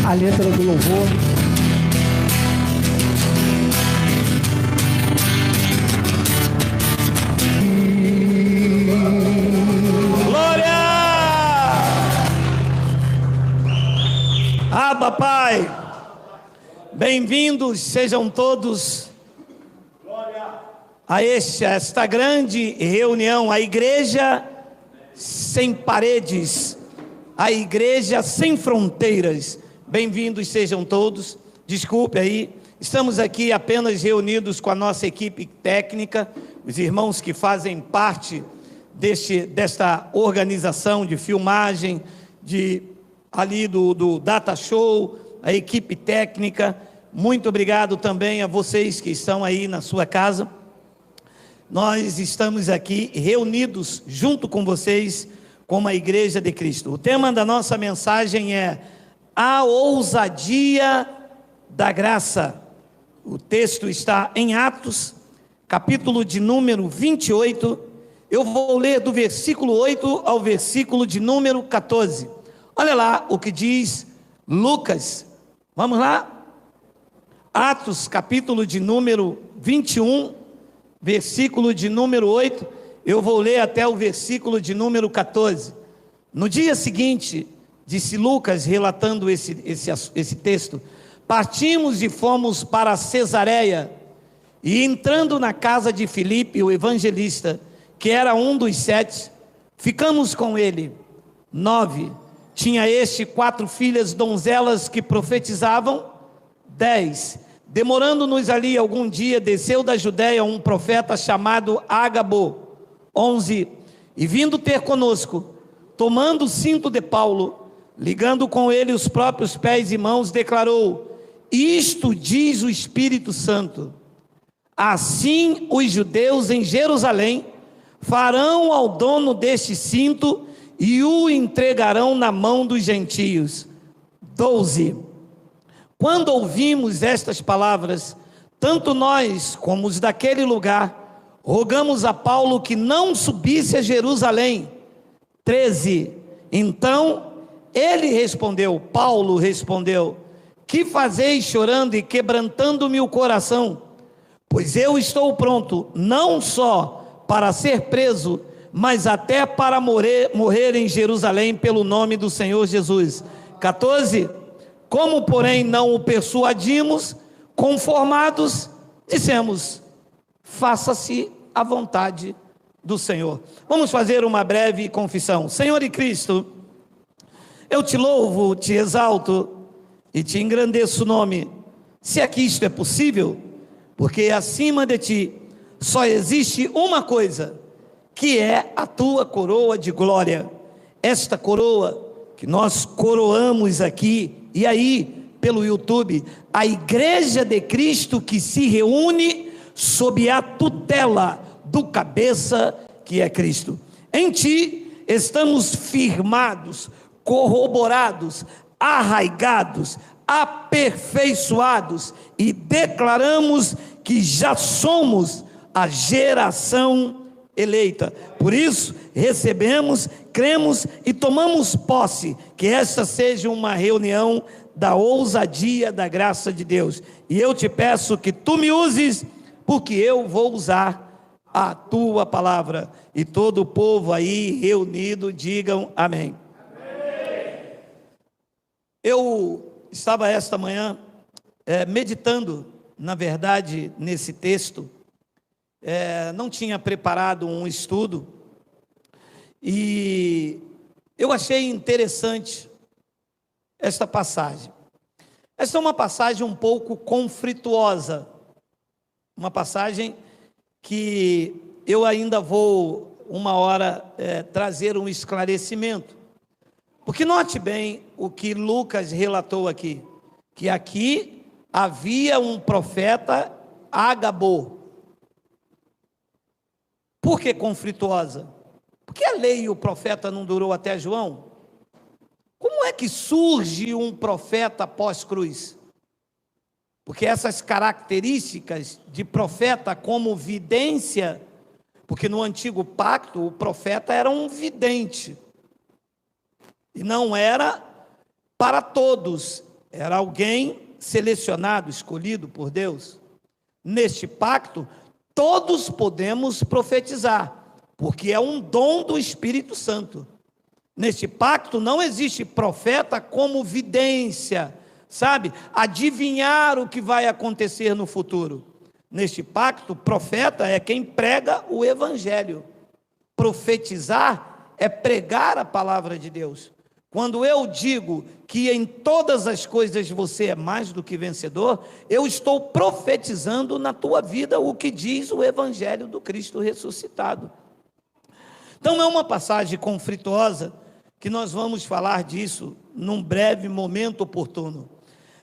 a letra do louvor. Glória! Abba, Pai, bem-vindos sejam todos a esta grande reunião, a igreja sem paredes, a igreja sem fronteiras. Bem-vindos sejam todos. Desculpe aí, estamos aqui apenas reunidos com a nossa equipe técnica, os irmãos que fazem parte desta organização de filmagem, do Data Show, a equipe técnica. Muito obrigado também a vocês que estão aí na sua casa. Nós estamos aqui reunidos junto com vocês como a Igreja de Cristo. O tema da nossa mensagem é a ousadia da graça. O texto está em Atos, capítulo de número 28. Eu vou ler do versículo 8 ao versículo de número 14. Olha lá o que diz Lucas. Vamos lá? Atos, capítulo de número 21, versículo de número 8. Eu vou ler até o versículo de número 14. No dia seguinte, disse Lucas, relatando esse texto, partimos e fomos para Cesareia, e entrando na casa de Filipe, o evangelista, que era um dos 7, ficamos com ele. 9. Tinha este 4 filhas donzelas que profetizavam. 10. Demorando-nos ali algum dia, desceu da Judéia um profeta chamado Ágabo. 11. E vindo ter conosco, tomando o cinto de Paulo, ligando com ele os próprios pés e mãos, declarou: isto diz o Espírito Santo, assim os judeus em Jerusalém farão ao dono deste cinto e o entregarão na mão dos gentios. 12. Quando ouvimos estas palavras, tanto nós como os daquele lugar, rogamos a Paulo que não subisse a Jerusalém. 13. Então Paulo respondeu: que fazeis chorando e quebrantando-me o coração? Pois eu estou pronto, não só para ser preso, mas até para morrer em Jerusalém pelo nome do Senhor Jesus. 14. Como, porém, não o persuadimos, conformados, dissemos: faça-se a vontade do Senhor. Vamos fazer uma breve confissão. Senhor e Cristo, eu te louvo, te exalto e te engrandeço o nome, se é que isto é possível, porque acima de ti só existe uma coisa, que é a tua coroa de glória. Esta coroa que nós coroamos aqui e aí pelo YouTube, a Igreja de Cristo que se reúne sob a tutela do cabeça que é Cristo. Em ti estamos firmados, corroborados, arraigados, aperfeiçoados e declaramos que já somos a geração eleita. Por isso recebemos, cremos e tomamos posse que esta seja uma reunião da ousadia da graça de Deus. E eu te peço que tu me uses, porque eu vou usar a tua palavra. E todo o povo aí reunido digam amém. Amém. Eu estava esta manhã meditando, na verdade, nesse texto. Não tinha preparado um estudo e eu achei interessante esta passagem. Esta é uma passagem um pouco conflituosa, uma passagem que eu ainda vou uma hora trazer um esclarecimento, porque note bem o que Lucas relatou aqui, que aqui havia um profeta Ágabo. Por que conflituosa? Porque a lei e o profeta não durou até João? Como é que surge um profeta pós-cruz? Porque essas características de profeta como vidência, porque no antigo pacto o profeta era um vidente, e não era para todos, era alguém selecionado, escolhido por Deus. Neste pacto, todos podemos profetizar, porque é um dom do Espírito Santo. Neste pacto não existe profeta como vidência, sabe? Adivinhar o que vai acontecer no futuro. Neste pacto, profeta é quem prega o evangelho. Profetizar é pregar a palavra de Deus. Quando eu digo que em todas as coisas você é mais do que vencedor, eu estou profetizando na tua vida o que diz o evangelho do Cristo ressuscitado. Então é uma passagem conflituosa, que nós vamos falar disso num breve momento oportuno.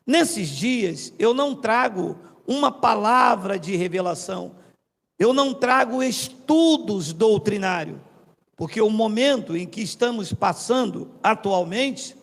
Nesses dias, eu não trago uma palavra de revelação, eu não trago estudos doutrinários, porque o momento em que estamos passando atualmente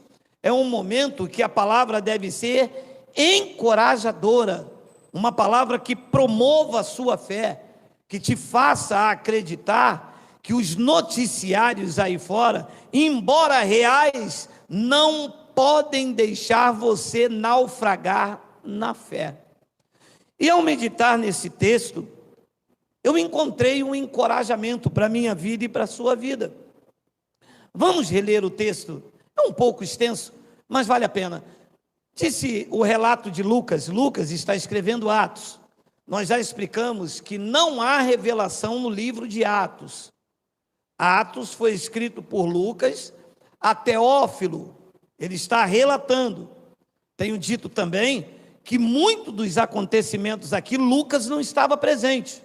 é um momento que a palavra deve ser encorajadora, uma palavra que promova a sua fé, que te faça acreditar que os noticiários aí fora, embora reais, não podem deixar você naufragar na fé. E ao meditar nesse texto, eu encontrei um encorajamento para a minha vida e para a sua vida. Vamos reler o texto, é um pouco extenso, mas vale a pena. Disse o relato de Lucas, Lucas está escrevendo Atos. Nós já explicamos que não há revelação no livro de Atos. Atos foi escrito por Lucas a Teófilo, ele está relatando. Tenho dito também que muitos dos acontecimentos aqui, Lucas não estava presente.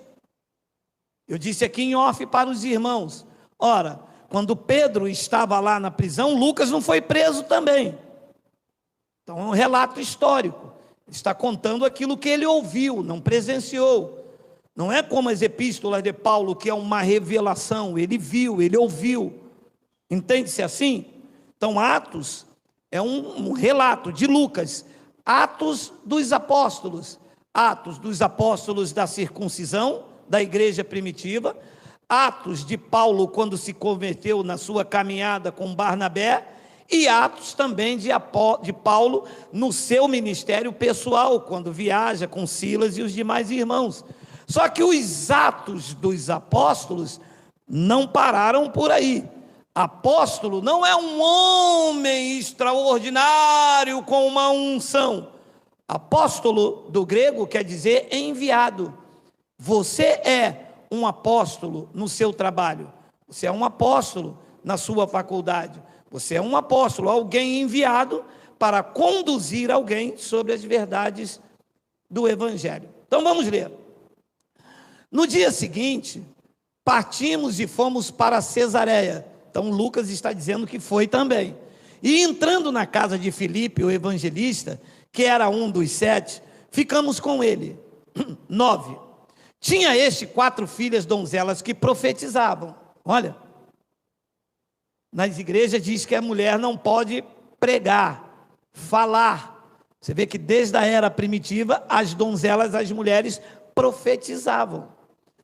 Eu disse aqui em off para os irmãos, ora, quando Pedro estava lá na prisão, Lucas não foi preso também. Então é um relato histórico, ele está contando aquilo que ele ouviu, não presenciou. Não é como as epístolas de Paulo, que é uma revelação, ele viu, ele ouviu. Entende-se assim? Então, Atos é um relato de Lucas, Atos dos apóstolos da circuncisão, da igreja primitiva, Atos de Paulo, quando se converteu na sua caminhada com Barnabé, e Atos também de Paulo, no seu ministério pessoal, quando viaja com Silas e os demais irmãos. Só que os atos dos apóstolos não pararam por aí. Apóstolo não é um homem extraordinário com uma unção. Apóstolo do grego quer dizer enviado. Você é um apóstolo no seu trabalho. Você é um apóstolo na sua faculdade. Você é um apóstolo, alguém enviado para conduzir alguém sobre as verdades do evangelho. Então vamos ler. No dia seguinte, partimos e fomos para Cesareia. Então Lucas está dizendo que foi também. E entrando na casa de Filipe, o evangelista, que era um dos 7, ficamos com ele. 9. Tinha este 4 filhas donzelas que profetizavam. Olha, nas igrejas diz que a mulher não pode pregar, falar. Você vê que desde a era primitiva, as donzelas, as mulheres profetizavam.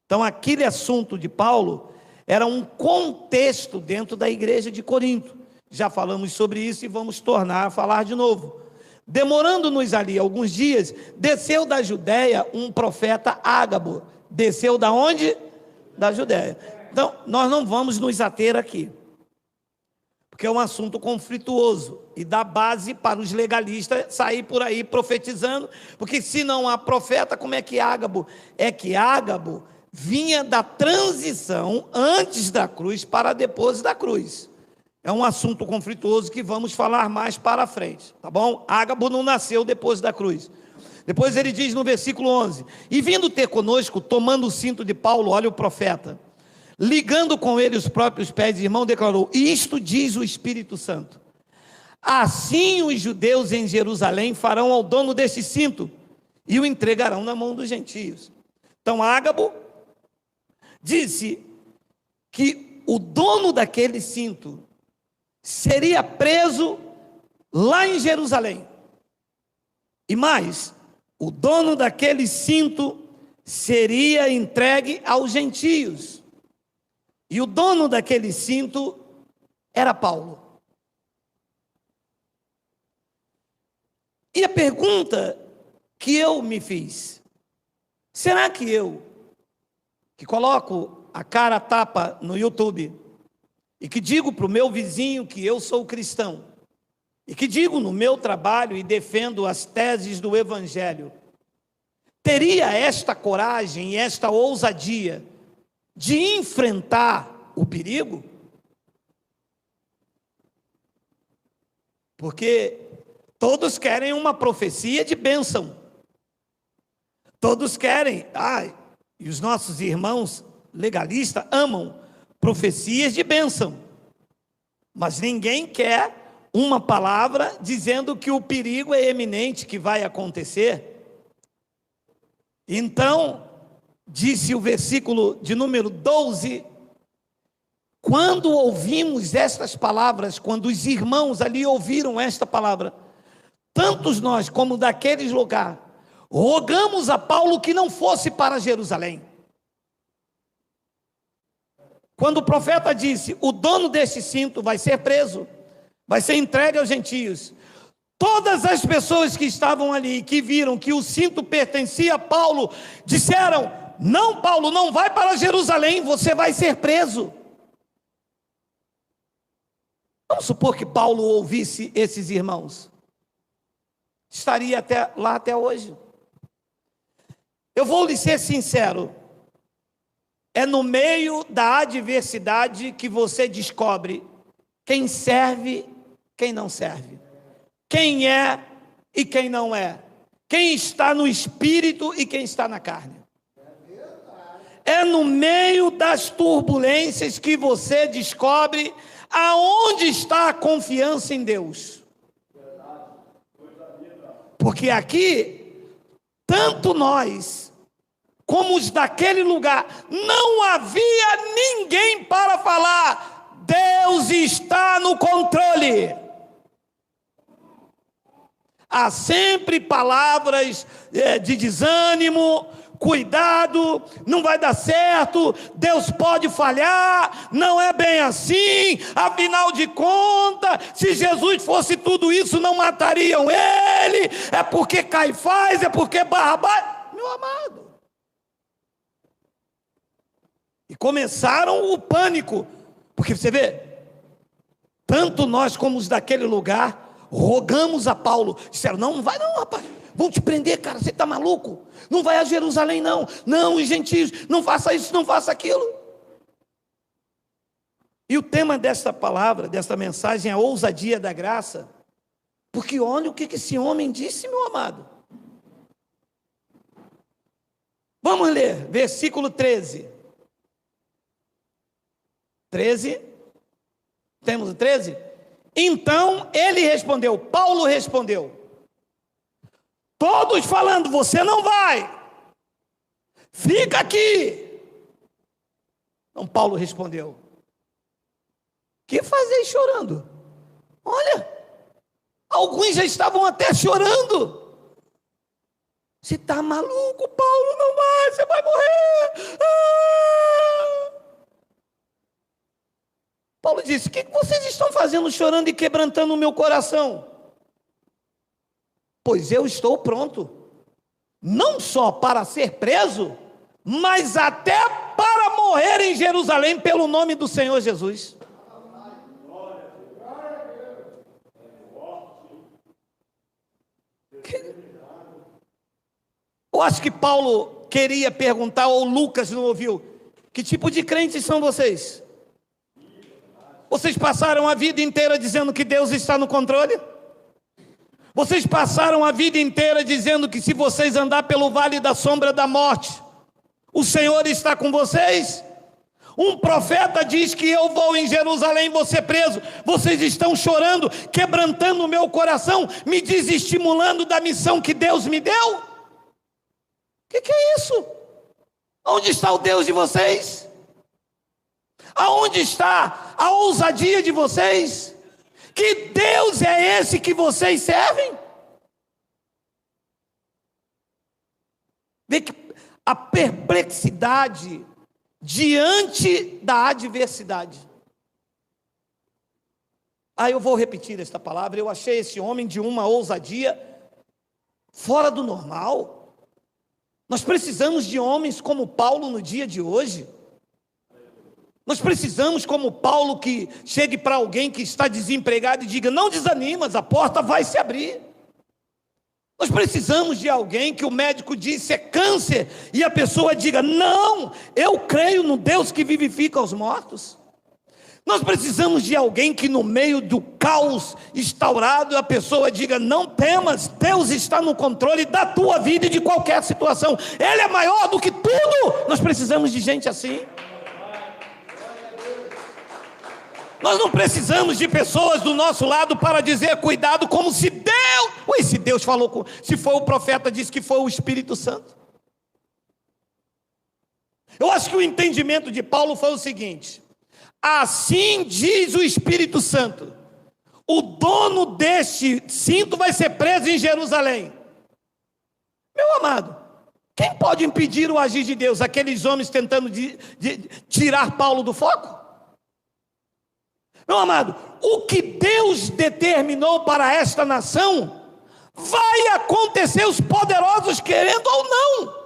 Então, aquele assunto de Paulo era um contexto dentro da igreja de Corinto. Já falamos sobre isso e vamos tornar a falar de novo. Demorando-nos ali alguns dias, desceu da Judéia um profeta Ágabo. Desceu da onde? Da Judéia. Então, nós não vamos nos ater aqui, porque é um assunto conflituoso e dá base para os legalistas sair por aí profetizando, porque se não há profeta, como é que Ágabo? É que Ágabo vinha da transição antes da cruz para depois da cruz. É um assunto conflituoso que vamos falar mais para frente, tá bom? Ágabo não nasceu depois da cruz. Depois ele diz no versículo 11, e vindo ter conosco, tomando o cinto de Paulo, olha o profeta, ligando com ele os próprios pés, irmão, declarou, isto diz o Espírito Santo, assim os judeus em Jerusalém farão ao dono deste cinto, e o entregarão na mão dos gentios. Então Ágabo disse que o dono daquele cinto seria preso lá em Jerusalém. E mais, o dono daquele cinto seria entregue aos gentios. E o dono daquele cinto era Paulo. E a pergunta que eu me fiz: será que eu, que coloco a cara a tapa no YouTube, e que digo para o meu vizinho que eu sou cristão, e que digo no meu trabalho e defendo as teses do Evangelho, teria esta coragem e esta ousadia de enfrentar o perigo? Porque todos querem uma profecia de bênção. Todos querem, e os nossos irmãos legalistas amam profecias de bênção. Mas ninguém quer uma palavra dizendo que o perigo é eminente, que vai acontecer. Então, disse o versículo de número 12, quando ouvimos estas palavras, quando os irmãos ali ouviram esta palavra, tantos nós como daqueles lugares, rogamos a Paulo que não fosse para Jerusalém. Quando o profeta disse, o dono deste cinto vai ser preso, vai ser entregue aos gentios, todas as pessoas que estavam ali, que viram que o cinto pertencia a Paulo, disseram, não, Paulo, não vai para Jerusalém, você vai ser preso. Vamos supor que Paulo ouvisse esses irmãos, estaria lá até hoje. Eu vou lhe ser sincero, é no meio da adversidade que você descobre quem serve, quem não serve, quem é e quem não é, quem está no espírito e quem está na carne. É no meio das turbulências que você descobre aonde está a confiança em Deus. Porque aqui, tanto nós como os daquele lugar, não havia ninguém para falar, Deus está no controle. Há sempre palavras de desânimo, cuidado, não vai dar certo, Deus pode falhar, não é bem assim, afinal de contas, se Jesus fosse tudo isso, não matariam ele, é porque Caifás, é porque Barrabás, meu amado. E começaram o pânico, porque você vê, tanto nós como os daquele lugar, rogamos a Paulo, disseram, não vai não, rapaz, vão te prender, cara, você está maluco, não vai a Jerusalém não, os gentios, não faça isso, não faça aquilo. E o tema desta palavra, desta mensagem é a ousadia da graça, porque olha o que esse homem disse, meu amado. Vamos ler, versículo 13. 13, temos o 13? Então ele respondeu, Paulo respondeu, todos falando, você não vai, fica aqui. Então Paulo respondeu, que fazeis chorando? Olha, alguns já estavam até chorando. Você está maluco, Paulo, não vai, você vai morrer. Paulo disse, o que vocês estão fazendo chorando e quebrantando o meu coração? Pois eu estou pronto, não só para ser preso, mas até para morrer em Jerusalém pelo nome do Senhor Jesus. Eu acho que Paulo queria perguntar, ou Lucas não ouviu, que tipo de crentes são vocês? Vocês passaram a vida inteira dizendo que Deus está no controle? Vocês passaram a vida inteira dizendo que se vocês andar pelo vale da sombra da morte, o Senhor está com vocês? Um profeta diz que eu vou em Jerusalém, vou ser preso. Vocês estão chorando, quebrantando o meu coração, me desestimulando da missão que Deus me deu? O que é isso? Onde está o Deus de vocês? Aonde está a ousadia de vocês? Que Deus é esse que vocês servem? Vê que a perplexidade diante da adversidade. Eu vou repetir esta palavra. Eu achei esse homem de uma ousadia fora do normal. Nós precisamos de homens como Paulo no dia de hoje. Nós precisamos, como Paulo, que chegue para alguém que está desempregado e diga: não desanimas, a porta vai se abrir. Nós precisamos de alguém que o médico disse é câncer, e a pessoa diga: não, eu creio no Deus que vivifica os mortos. Nós precisamos de alguém que no meio do caos instaurado, a pessoa diga: não temas, Deus está no controle da tua vida e de qualquer situação, Ele é maior do que tudo. Nós precisamos de gente assim. Nós não precisamos de pessoas do nosso lado para dizer cuidado, como se Deus, se Deus falou, se foi o profeta, disse que foi o Espírito Santo. Eu acho que o entendimento de Paulo foi o seguinte: assim diz o Espírito Santo, o dono deste cinto vai ser preso em Jerusalém. Meu amado, quem pode impedir o agir de Deus? Aqueles homens tentando tirar Paulo do foco? Meu amado, o que Deus determinou para esta nação, vai acontecer, os poderosos querendo ou não.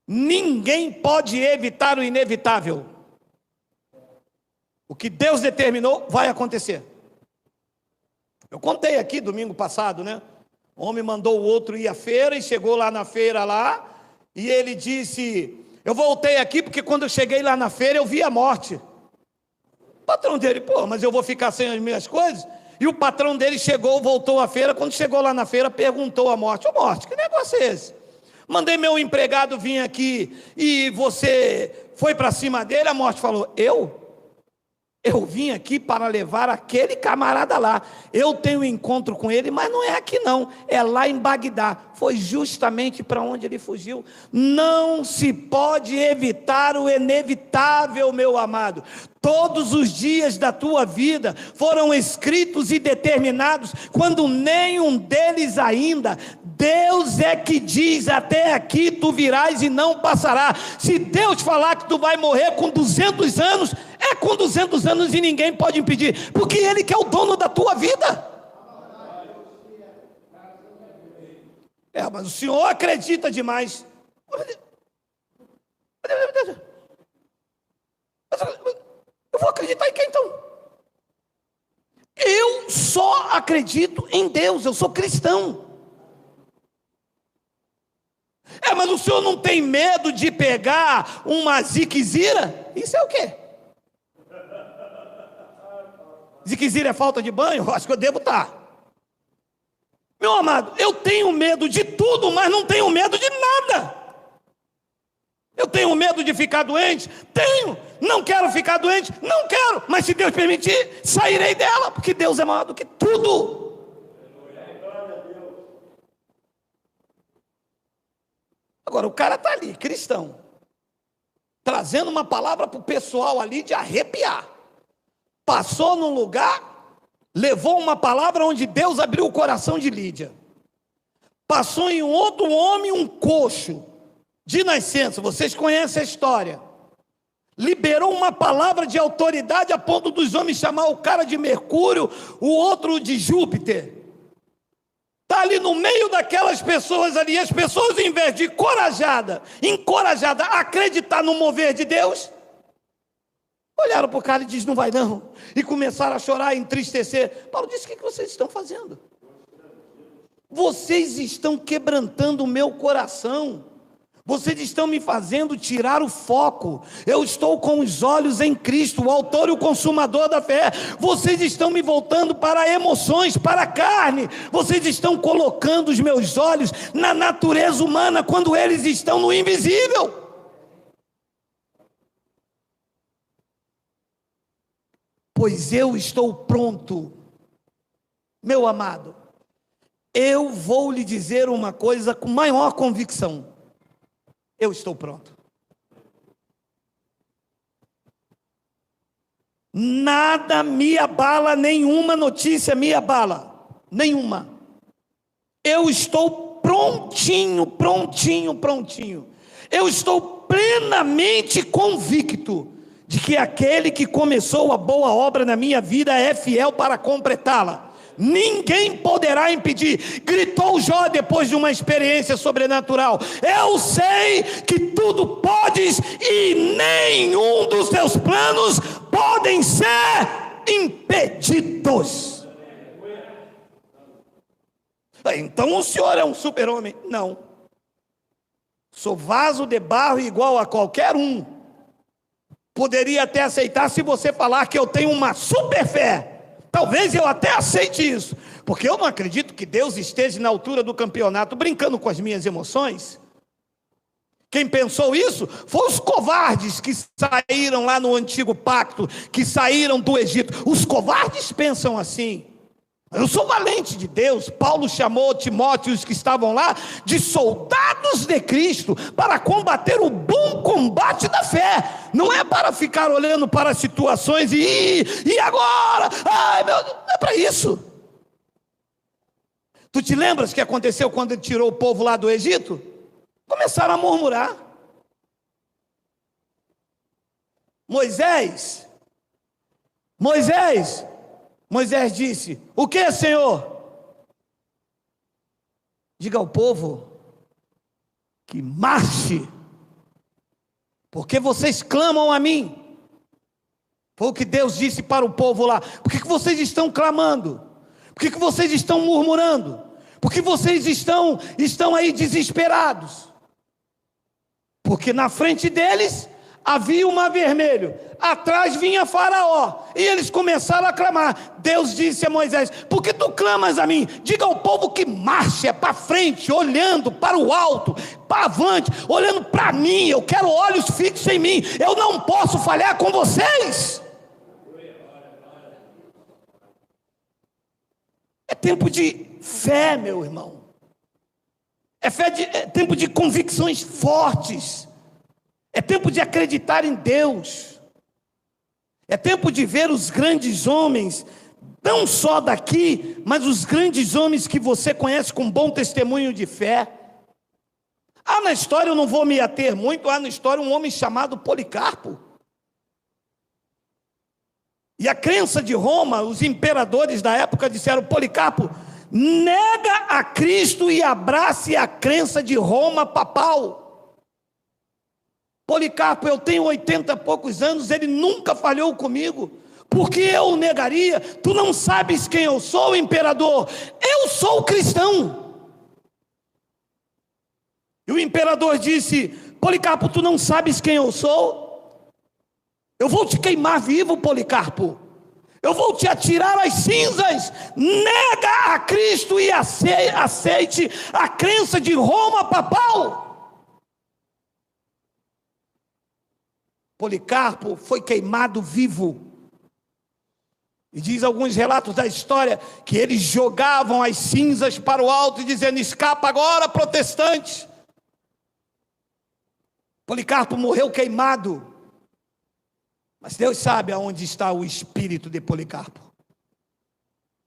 Ninguém pode evitar o inevitável. O que Deus determinou vai acontecer. Eu contei aqui domingo passado, né? O homem mandou o outro ir à feira e chegou lá na feira lá, e ele disse: eu voltei aqui porque quando eu cheguei lá na feira eu vi a morte. O patrão dele: pô, mas eu vou ficar sem as minhas coisas? E o patrão dele chegou, voltou à feira, quando chegou lá na feira perguntou à morte: ô morte, que negócio é esse? Mandei meu empregado vir aqui e você foi para cima dele? A morte falou: eu vim aqui para levar aquele camarada lá. Eu tenho um encontro com ele, mas não é aqui não, é lá em Bagdá. Foi justamente para onde ele fugiu. Não se pode evitar o inevitável, meu amado. Todos os dias da tua vida foram escritos e determinados, quando nenhum deles ainda. Deus é que diz: até aqui tu virás e não passará. Se Deus falar que tu vai morrer com 200 anos, é com 200 anos e ninguém pode impedir, porque Ele que é o dono da tua vida. Mas o senhor acredita demais. Eu vou acreditar em quem então? Eu só acredito em Deus, eu sou cristão. Mas o senhor não tem medo de pegar uma ziquezira? Isso é o quê? Ziquezira é falta de banho? Eu acho que eu devo estar. Meu amado, eu tenho medo de tudo, mas não tenho medo de nada. Eu tenho medo de ficar doente? Tenho. Não quero ficar doente? Não quero. Mas se Deus permitir, sairei dela, porque Deus é maior do que tudo. Agora, o cara está ali, cristão, trazendo uma palavra para o pessoal ali de arrepiar. Passou num lugar, levou uma palavra onde Deus abriu o coração de Lídia. Passou em um outro homem, um coxo, de nascença, vocês conhecem a história. Liberou uma palavra de autoridade a ponto dos homens chamar o cara de Mercúrio, o outro de Júpiter. Está ali no meio daquelas pessoas ali, as pessoas, em vez de encorajada a acreditar no mover de Deus, olharam para o cara e diz: não vai não, e começaram a chorar, a entristecer. Paulo disse: o que vocês estão fazendo? Vocês estão quebrantando o meu coração, vocês estão me fazendo tirar o foco. Eu estou com os olhos em Cristo, o autor e o consumador da fé. Vocês estão me voltando para emoções, para a carne. Vocês estão colocando os meus olhos na natureza humana, quando eles estão no invisível. Pois eu estou pronto, meu amado. Eu vou lhe dizer uma coisa com maior convicção: eu estou pronto. Nada me abala, nenhuma notícia me abala, nenhuma. Eu estou prontinho. Eu estou plenamente convicto de que aquele que começou a boa obra na minha vida é fiel para completá-la. Ninguém poderá impedir. Gritou Jó depois de uma experiência sobrenatural: eu sei que tudo podes e nenhum dos teus planos podem ser impedidos. Então o senhor é um super-homem? Não. Sou vaso de barro igual a qualquer um. Poderia até aceitar se você falar que eu tenho uma super fé. Talvez eu até aceite isso, porque eu não acredito que Deus esteja na altura do campeonato brincando com as minhas emoções. Quem pensou isso foram os covardes que saíram lá no antigo pacto, que saíram do Egito. Os covardes pensam assim: eu sou valente de Deus. Paulo chamou Timóteo e os que estavam lá de soldados de Cristo para combater o bom combate da fé. Não é para ficar olhando para as situações e agora? Ai meu Deus, não é para isso. Tu te lembras o que aconteceu quando ele tirou o povo lá do Egito? Começaram a murmurar. Moisés disse: o que, Senhor? Diga ao povo que marche, porque vocês clamam a mim. Foi o que Deus disse para o povo lá. Por que vocês estão clamando? Por que vocês estão murmurando? Por que vocês estão aí desesperados? Porque na frente deles havia o mar vermelho, atrás vinha Faraó, e eles começaram a clamar. Deus disse a Moisés: por que tu clamas a mim? Diga ao povo que marche, para frente, olhando para o alto, para avante, olhando para mim. Eu quero olhos fixos em mim, eu não posso falhar com vocês. É tempo de fé, meu irmão. É tempo de convicções fortes. É tempo de acreditar em Deus. É tempo de ver os grandes homens, não só daqui, mas os grandes homens que você conhece com bom testemunho de fé. Há na história, eu não vou me ater muito, há na história um homem chamado Policarpo. E a crença de Roma, os imperadores da época disseram: Policarpo, nega a Cristo e abrace a crença de Roma papal. Policarpo, eu tenho 80 e poucos anos, ele nunca falhou comigo. Por que eu o negaria? Tu não sabes quem eu sou, imperador? Eu sou cristão. E o imperador disse: Policarpo, tu não sabes quem eu sou? Eu vou te queimar vivo, Policarpo. Eu vou te atirar às cinzas. Nega a Cristo e aceite a crença de Roma papal. Policarpo foi queimado vivo. E diz alguns relatos da história que eles jogavam as cinzas para o alto, dizendo: escapa agora, protestante. Policarpo morreu queimado. Mas Deus sabe aonde está o espírito de Policarpo.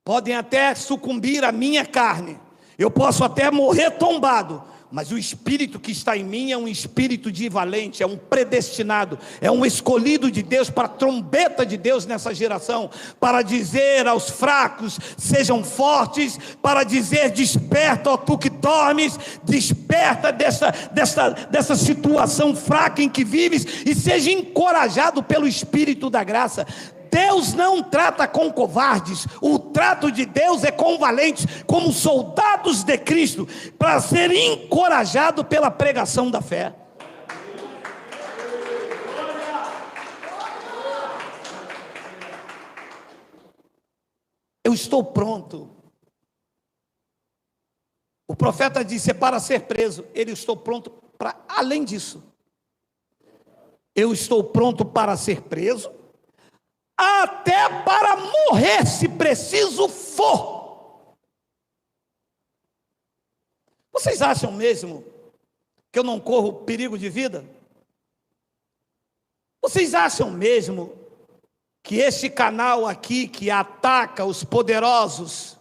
Podem até sucumbir à minha carne, eu posso até morrer tombado, mas o espírito que está em mim é um espírito de valente, é um predestinado, é um escolhido de Deus, para a trombeta de Deus nessa geração, para dizer aos fracos: sejam fortes, para dizer: desperta, ó tu que dormes, desperta dessa situação fraca em que vives, e seja encorajado pelo Espírito da graça. Deus não trata com covardes, o trato de Deus é com valentes, como soldados de Cristo, para ser encorajado pela pregação da fé. Eu estou pronto. O profeta disse: é para ser preso. Ele: estou pronto para além disso. Eu estou pronto para ser preso, até para morrer, se preciso for. Vocês acham mesmo que eu não corro perigo de vida? Vocês acham mesmo que este canal aqui, que ataca os poderosos,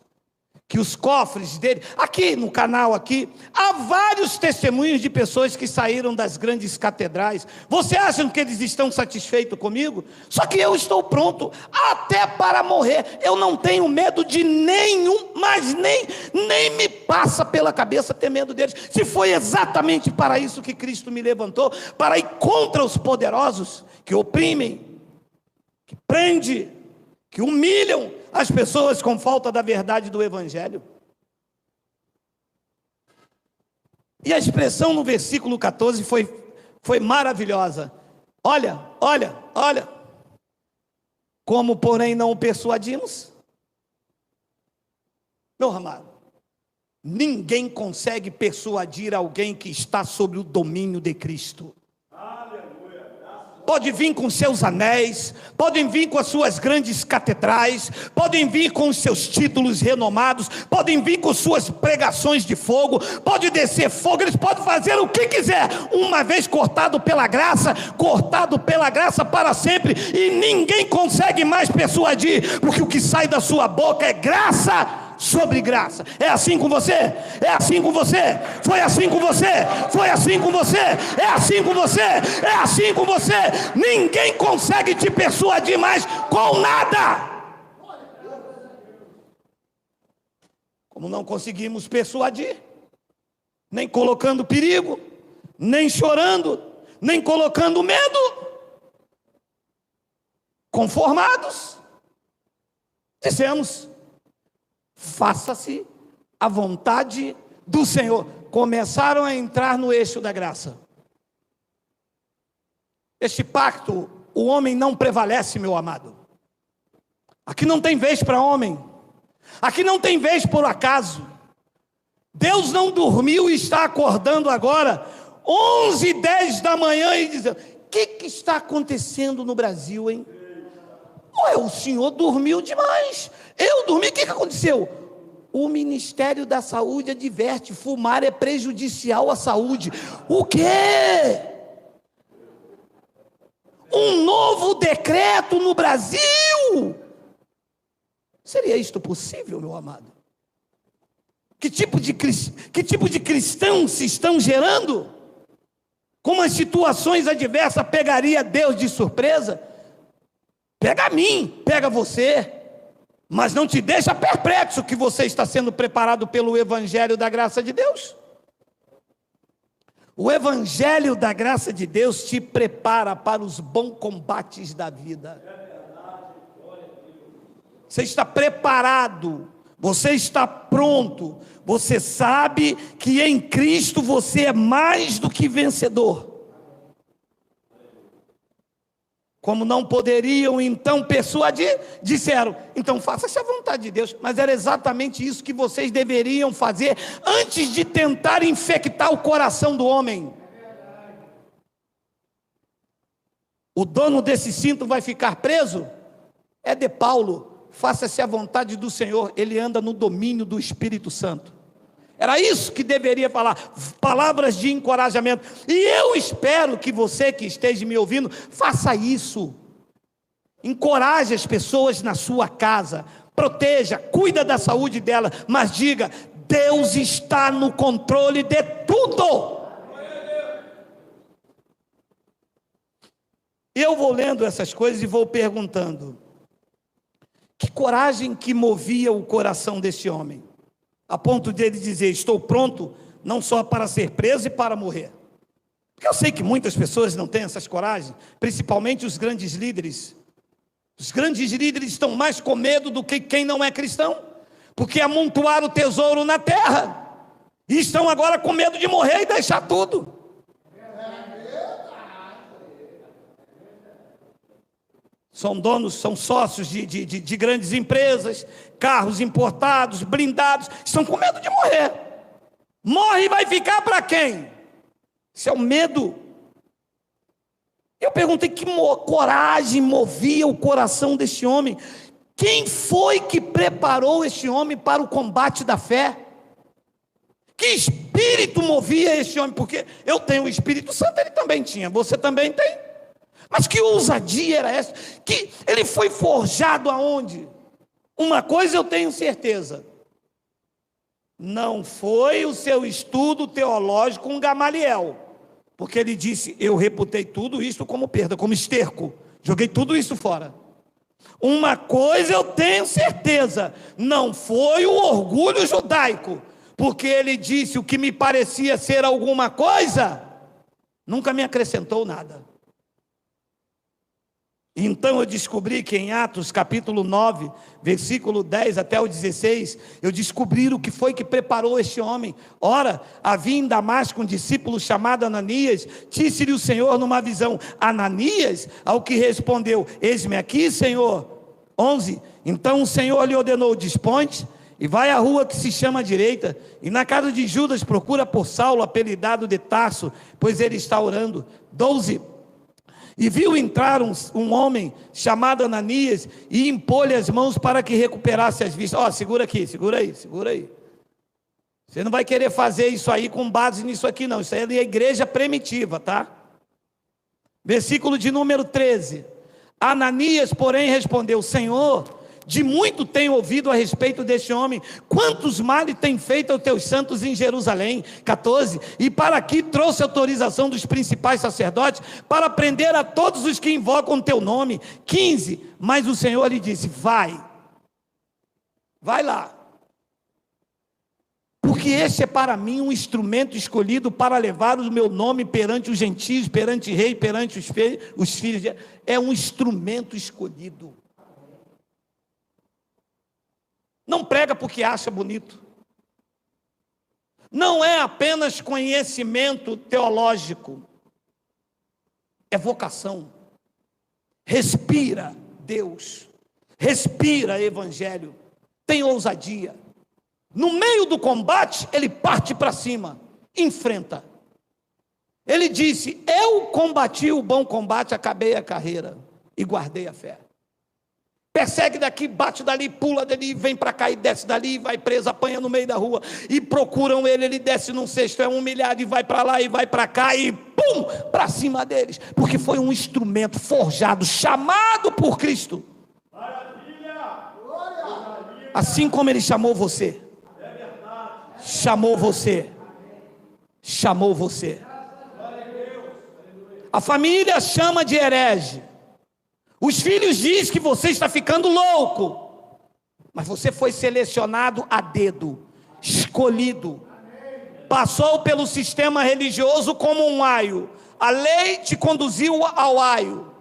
que os cofres dele, aqui no canal aqui, há vários testemunhos de pessoas que saíram das grandes catedrais. Você acha que eles estão satisfeitos comigo? Só que eu estou pronto até para morrer. Eu não tenho medo de nenhum, mas nem me passa pela cabeça ter medo deles. Se foi exatamente para isso que Cristo me levantou, para ir contra os poderosos que oprimem, que prendem, que humilham as pessoas com falta da verdade do Evangelho. E a expressão no versículo 14 foi maravilhosa. Olha, como porém não o persuadimos? Meu amado, ninguém consegue persuadir alguém que está sob o domínio de Cristo. Pode vir com seus anéis, podem vir com as suas grandes catedrais, podem vir com os seus títulos renomados, podem vir com suas pregações de fogo, pode descer fogo, eles podem fazer o que quiser, uma vez cortado pela graça para sempre, e ninguém consegue mais persuadir, porque o que sai da sua boca é graça sobre graça. É assim com você? É assim com você? Foi assim com você? Foi assim com você? É assim com você? É assim com você? Ninguém consegue te persuadir mais com nada. Como não conseguimos persuadir, nem colocando perigo, nem chorando, nem colocando medo, conformados, dissemos: faça-se a vontade do Senhor. Começaram a entrar no eixo da graça. Este pacto, o homem não prevalece, meu amado. Aqui não tem vez para homem. Aqui não tem vez por acaso. Deus não dormiu e está acordando agora, 11h10 da manhã, e dizendo: o que está acontecendo no Brasil, hein? Ué, o senhor dormiu demais. Eu dormi, o que aconteceu? O Ministério da Saúde adverte: fumar é prejudicial à saúde. O quê? Um novo decreto no Brasil? Seria isto possível, meu amado? Que tipo de cristãos se estão gerando? Como as situações adversas pegaria Deus de surpresa? Pega a mim, pega você, mas não te deixa perplexo que você está sendo preparado pelo Evangelho da graça de Deus. O Evangelho da graça de Deus te prepara para os bons combates da vida. Você está preparado, você está pronto, você sabe que em Cristo você é mais do que vencedor. Como não poderiam então persuadir, disseram: então faça-se a vontade de Deus. Mas era exatamente isso que vocês deveriam fazer antes de tentar infectar o coração do homem. O dono desse cinto vai ficar preso? É de Paulo: faça-se a vontade do Senhor. Ele anda no domínio do Espírito Santo. Era isso que deveria falar, palavras de encorajamento. E eu espero que você que esteja me ouvindo, faça isso. Encoraje as pessoas na sua casa, proteja, cuida da saúde dela, mas diga: Deus está no controle de tudo. Eu vou lendo essas coisas e vou perguntando: que coragem que movia o coração desse homem, a ponto de ele dizer: estou pronto não só para ser preso e para morrer? Porque eu sei que muitas pessoas não têm essas coragens, principalmente os grandes líderes. Os grandes líderes estão mais com medo do que quem não é cristão, porque amontoaram o tesouro na terra, e estão agora com medo de morrer e deixar tudo. São donos, são sócios de grandes empresas, carros importados, blindados, estão com medo de morrer. Morre e vai ficar para quem? Isso é o medo. Eu perguntei que coragem movia o coração deste homem. Quem foi que preparou este homem para o combate da fé? Que espírito movia este homem? Porque eu tenho o Espírito Santo, ele também tinha, você também tem. Mas que ousadia era essa? Que ele foi forjado aonde? Uma coisa eu tenho certeza: Não foi o seu estudo teológico com Gamaliel, porque ele disse: eu reputei tudo isso como perda, como esterco, joguei tudo isso fora. Uma coisa eu tenho certeza, não foi o orgulho judaico, porque ele disse: o que me parecia ser alguma coisa, nunca me acrescentou nada. Então eu descobri que em Atos capítulo 9, versículo 10 até o 16, eu descobri o que foi que preparou este homem. Ora, havia em Damasco um discípulo chamado Ananias, disse-lhe o Senhor numa visão: Ananias? Ao que respondeu: eis-me aqui, Senhor. 11, então o Senhor lhe ordenou: dispõe-te e vai à rua que se chama direita, e na casa de Judas procura por Saulo, apelidado de Tarso, pois ele está orando. 12, e viu entrar um homem chamado Ananias, e impôs-lhe as mãos para que recuperasse as vistas. Ó, segura aqui, segura aí. Você não vai querer fazer isso aí com base nisso aqui não, isso aí é a igreja primitiva, tá? Versículo de número 13, Ananias, porém, respondeu: Senhor, de muito tenho ouvido a respeito deste homem, quantos males tem feito aos teus santos em Jerusalém. 14, e para aqui trouxe autorização dos principais sacerdotes, para prender a todos os que invocam teu nome. 15, mas o Senhor lhe disse: vai lá, porque este é para mim um instrumento escolhido para levar o meu nome perante os gentios, perante o rei, perante os filhos. É um instrumento escolhido. Não prega porque acha bonito. Não é apenas conhecimento teológico. É vocação. Respira Deus. Respira Evangelho. Tem ousadia. No meio do combate, ele parte para cima. Enfrenta. Ele disse: eu combati o bom combate, acabei a carreira e guardei a fé. Persegue daqui, bate dali, pula dali, vem para cá e desce dali, vai preso, apanha no meio da rua, e procuram ele, ele desce num cesto, é humilhado, e vai para lá, e vai para cá, e pum, para cima deles, porque foi um instrumento forjado, chamado por Cristo, assim como ele chamou você, chamou você, a família chama de herege, os filhos dizem que você está ficando louco, mas você foi selecionado a dedo, escolhido, passou pelo sistema religioso como um aio, a lei te conduziu ao aio,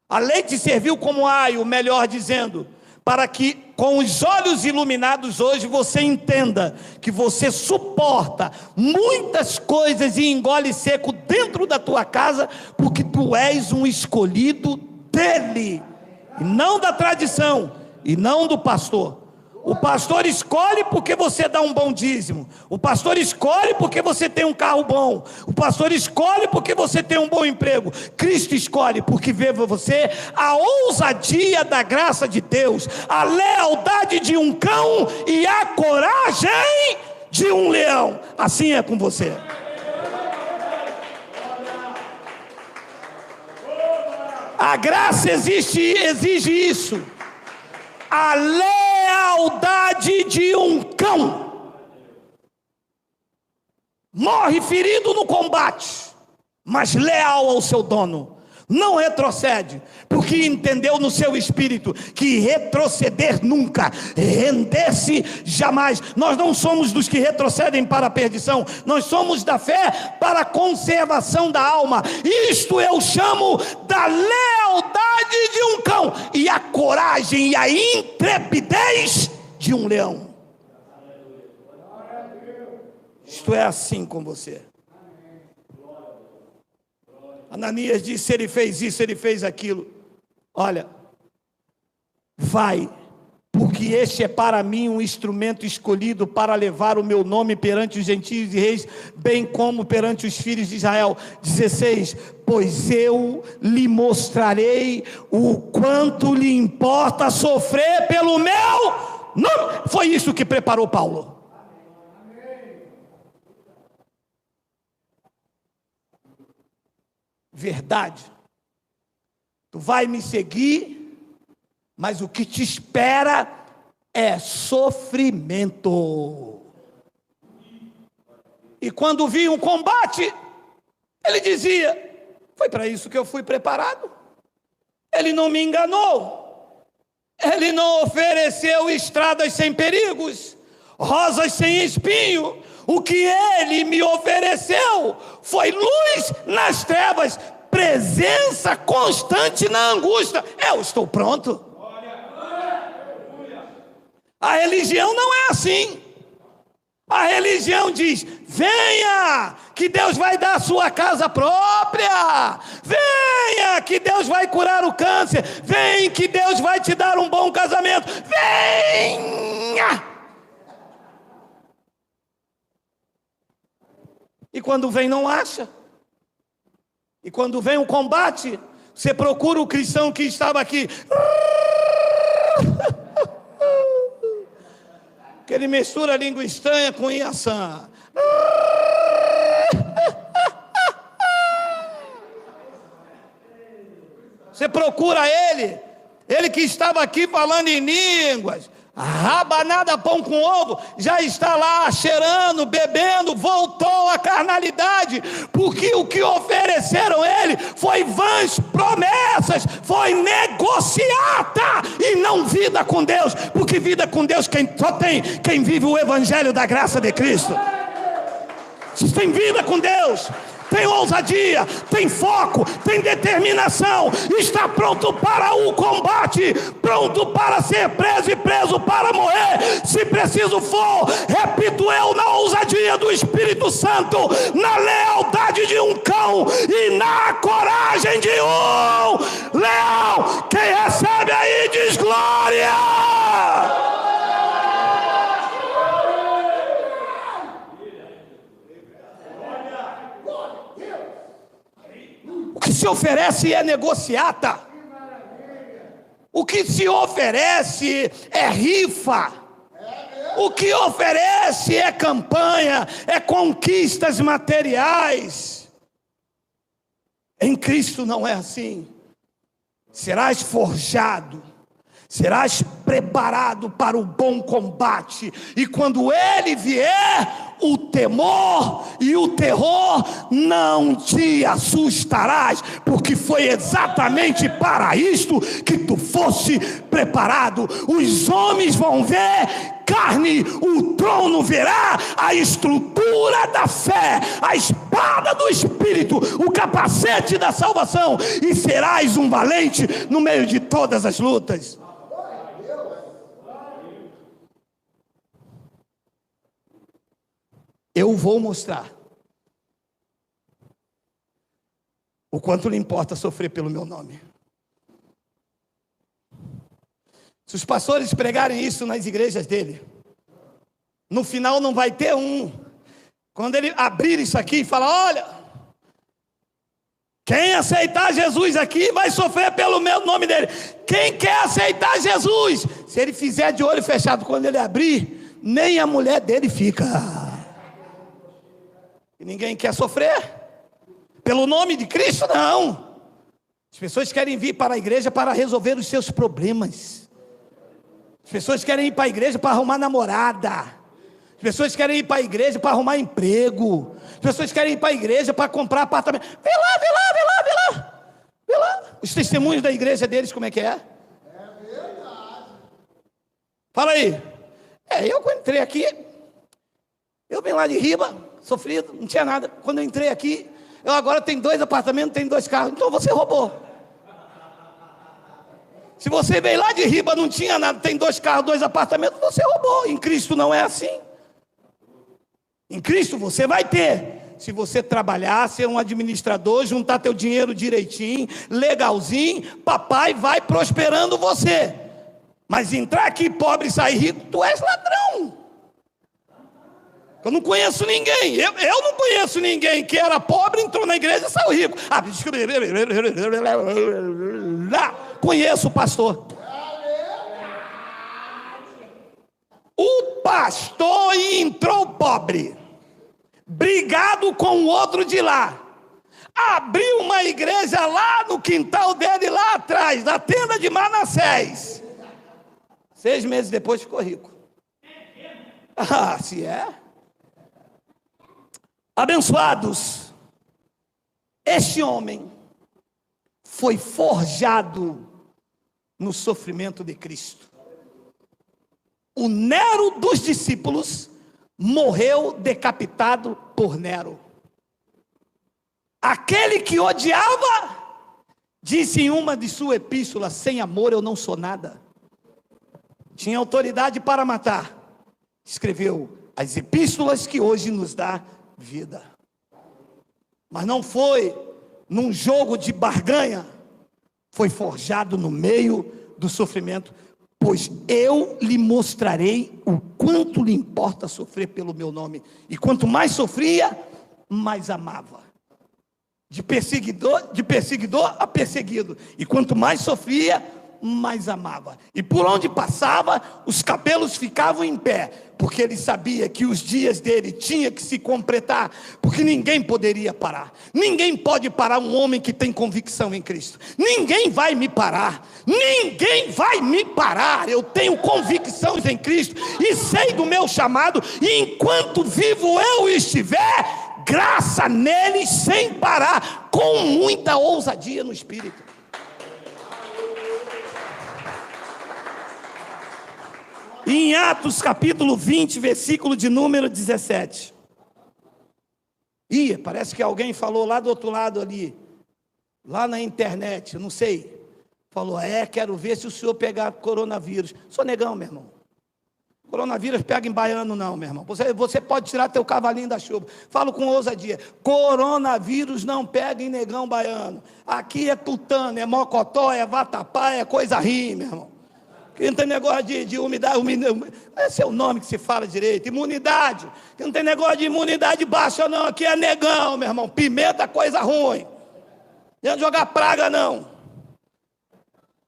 a lei te serviu como aio, melhor dizendo, para que com os olhos iluminados hoje você entenda que você suporta muitas coisas e engole seco dentro da tua casa, porque tu és um escolhido dele, e não da tradição, e não do pastor. O pastor escolhe porque você dá um bom dízimo, o pastor escolhe porque você tem um carro bom, o pastor escolhe porque você tem um bom emprego. Cristo escolhe porque vê você a ousadia da graça de Deus, a lealdade de um cão e a coragem de um leão. Assim é com você. A graça exige isso, a lealdade de um cão, morre ferido no combate, mas leal ao seu dono, não retrocede, porque entendeu no seu espírito que retroceder nunca, render-se jamais. Nós não somos dos que retrocedem para a perdição, nós somos da fé para a conservação da alma. Isto eu chamo da lealdade de um cão e a coragem e a intrepidez de um leão. Isto é assim com você. Ananias disse: ele fez isso, ele fez aquilo. Olha, vai, porque este é para mim um instrumento escolhido para levar o meu nome perante os gentios e reis, bem como perante os filhos de Israel. 16, pois eu lhe mostrarei o quanto lhe importa sofrer pelo meu nome. Foi isso que preparou Paulo. Verdade, tu vai me seguir, mas o que te espera é sofrimento. E quando vinha um combate, ele dizia: foi para isso que eu fui preparado. Ele não me enganou. Ele não ofereceu estradas sem perigos, rosas sem espinho. O que ele me ofereceu foi luz nas trevas, presença constante na angústia. Eu estou pronto. A religião não é assim. A religião diz: venha, que Deus vai dar a sua casa própria. Venha, que Deus vai curar o câncer. Vem, que Deus vai te dar um bom casamento. Venha. E quando vem, não acha. E quando vem o combate, você procura o cristão que estava aqui, que ele mistura a língua estranha com Iaçã. Você procura ele que estava aqui falando em línguas, rabanada pão com ovo, já está lá cheirando, bebendo, voltou à carnalidade, porque o que ofereceram ele foi vãs promessas, foi negociata e não vida com Deus, porque vida com Deus só tem quem vive o evangelho da graça de Cristo. Se tem vida com Deus, tem ousadia, tem foco, tem determinação, está pronto para o combate, pronto para ser preso e preso para morrer, se preciso for, repito eu, na ousadia do Espírito Santo, na lealdade de um cão e na coragem de um leão. Quem recebe aí diz glória. O que se oferece é negociata. O que se oferece é rifa. O que oferece é campanha, é conquistas materiais. Em Cristo não é assim. Serás forjado, serás preparado para o bom combate. E quando ele vier, o temor e o terror não te assustarás, porque foi exatamente para isto que tu fosse preparado. Os homens vão ver carne, o trono verá a estrutura da fé, a espada do Espírito, o capacete da salvação, e serás um valente no meio de todas as lutas. Eu vou mostrar o quanto lhe importa sofrer pelo meu nome. Se os pastores pregarem isso nas igrejas dele, no final não vai ter um. Quando ele abrir isso aqui e falar: olha, quem aceitar Jesus aqui vai sofrer pelo meu nome dele. Quem quer aceitar Jesus, se ele fizer de olho fechado, quando ele abrir, nem a mulher dele fica. E ninguém quer sofrer pelo nome de Cristo, não. As pessoas querem vir para a igreja para resolver os seus problemas. As pessoas querem ir para a igreja para arrumar namorada. As pessoas querem ir para a igreja para arrumar emprego. As pessoas querem ir para a igreja para comprar apartamento. Vê lá. Os testemunhos da igreja deles, como é que é? É verdade. Fala aí. Eu quando entrei aqui, eu vim lá de Riba, sofrido, não tinha nada. Quando eu entrei aqui, eu agora tenho 2 apartamentos, tenho 2 carros. Então você roubou. Se você veio lá de Riba, não tinha nada, tem 2 carros, 2 apartamentos, você roubou. Em Cristo não é assim. Em Cristo você vai ter. Se você trabalhar, ser um administrador, juntar teu dinheiro direitinho, legalzinho, papai vai prosperando você. Mas entrar aqui pobre e sair rico, tu és ladrão. Eu não conheço ninguém. Eu não conheço ninguém que era pobre, entrou na igreja e saiu rico. Conheço o pastor. O pastor entrou pobre, brigado com o outro de lá. Abriu uma igreja lá no quintal dele, lá atrás, na tenda de Manassés. 6 meses depois ficou rico. Ah, se é? Abençoados, este homem foi forjado no sofrimento de Cristo. O Nero dos discípulos morreu decapitado por Nero. Aquele que odiava, disse em uma de suas epístolas: sem amor eu não sou nada. Tinha autoridade para matar. Escreveu as epístolas que hoje nos dá vida. Mas não foi num jogo de barganha, foi forjado no meio do sofrimento. Pois eu lhe mostrarei o quanto lhe importa sofrer pelo meu nome. E quanto mais sofria, mais amava. De perseguidor a perseguido. E quanto mais sofria, mais amava. E por onde passava, os cabelos ficavam em pé, porque ele sabia que os dias dele tinham que se completar, porque ninguém poderia parar. Ninguém pode parar um homem que tem convicção em Cristo. Ninguém vai me parar. Ninguém vai me parar. Eu tenho convicção em Cristo e sei do meu chamado, e enquanto vivo eu estiver, graça nele sem parar, com muita ousadia no Espírito. Em Atos capítulo 20, versículo de número 17. Parece que alguém falou lá do outro lado ali, lá na internet, eu não sei. Falou: quero ver se o senhor pegar coronavírus. Sou negão, meu irmão. Coronavírus pega em baiano não, meu irmão. Você pode tirar teu cavalinho da chuva. Falo com ousadia. Coronavírus não pega em negão baiano. Aqui é tutano, é mocotó, é vatapá, é coisa ruim, meu irmão. Que não tem negócio de umidade, esse é o nome que se fala direito, imunidade. Que não tem negócio de imunidade baixa não, aqui é negão, meu irmão. Pimenta é coisa ruim. Não jogar praga não.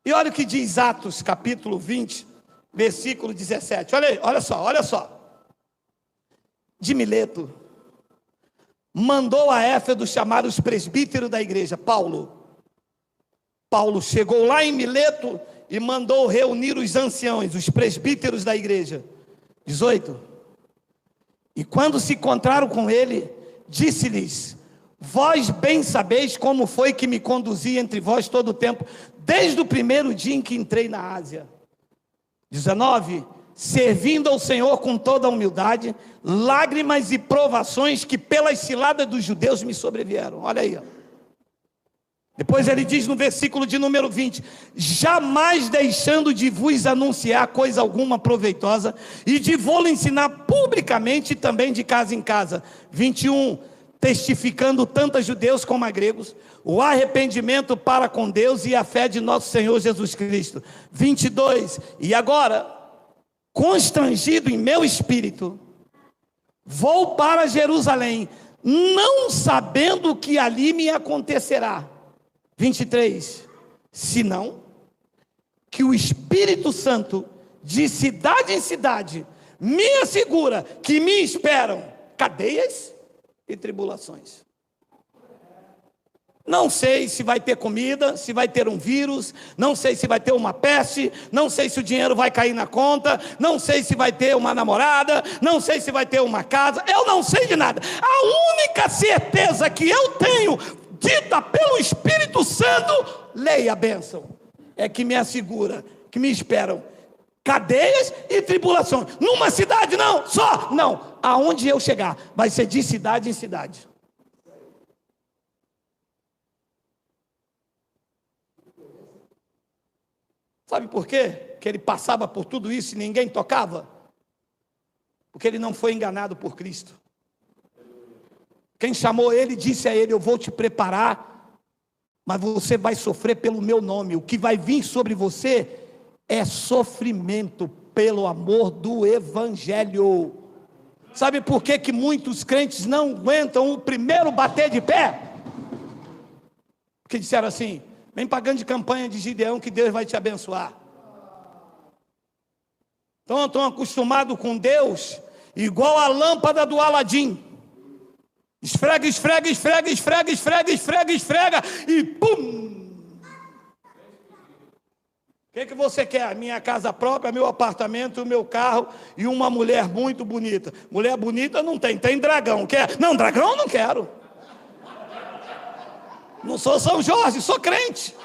E olha o que diz Atos capítulo 20, versículo 17. Olha aí, olha só. De Mileto mandou a Éfeso chamar os presbíteros da igreja. Paulo chegou lá em Mileto e mandou reunir os anciãos, os presbíteros da igreja. 18. E quando se encontraram com ele, disse-lhes: vós bem sabeis como foi que me conduzi entre vós todo o tempo, desde o primeiro dia em que entrei na Ásia. 19. Servindo ao Senhor com toda a humildade, lágrimas e provações que pelas ciladas dos judeus me sobrevieram. Olha aí, ó. Depois ele diz no versículo de número 20: jamais deixando de vos anunciar coisa alguma proveitosa, e de vou-lo ensinar publicamente, também de casa em casa. 21, testificando tanto a judeus como a gregos, o arrependimento para com Deus e a fé de nosso Senhor Jesus Cristo. 22, e agora, constrangido em meu espírito, vou para Jerusalém, não sabendo o que ali me acontecerá. 23, senão que o Espírito Santo, de cidade em cidade, me assegura que me esperam cadeias e tribulações. Não sei se vai ter comida, se vai ter um vírus, não sei se vai ter uma peste, não sei se o dinheiro vai cair na conta, não sei se vai ter uma namorada, não sei se vai ter uma casa, eu não sei de nada. A única certeza que eu tenho, dita pelo Espírito Santo, leia a bênção, é que me assegura que me esperam cadeias e tribulações. Numa cidade não, só, não, aonde eu chegar, vai ser de cidade em cidade. Sabe por quê? Que ele passava por tudo isso e ninguém tocava? Porque ele não foi enganado por Cristo. Quem chamou ele disse a ele: eu vou te preparar, mas você vai sofrer pelo meu nome. O que vai vir sobre você é sofrimento pelo amor do Evangelho. Sabe por que muitos crentes não aguentam o primeiro bater de pé? Porque disseram assim: vem pagando de campanha de Gideão que Deus vai te abençoar. Então estão acostumados com Deus igual a lâmpada do Aladim. Esfrega, esfrega, esfrega, esfrega, esfrega, esfrega, esfrega e pum! que você quer? Minha casa própria, meu apartamento, o meu carro e uma mulher muito bonita. Mulher bonita não tem, tem dragão. Quer? Não, dragão eu não quero. Não sou São Jorge, sou crente.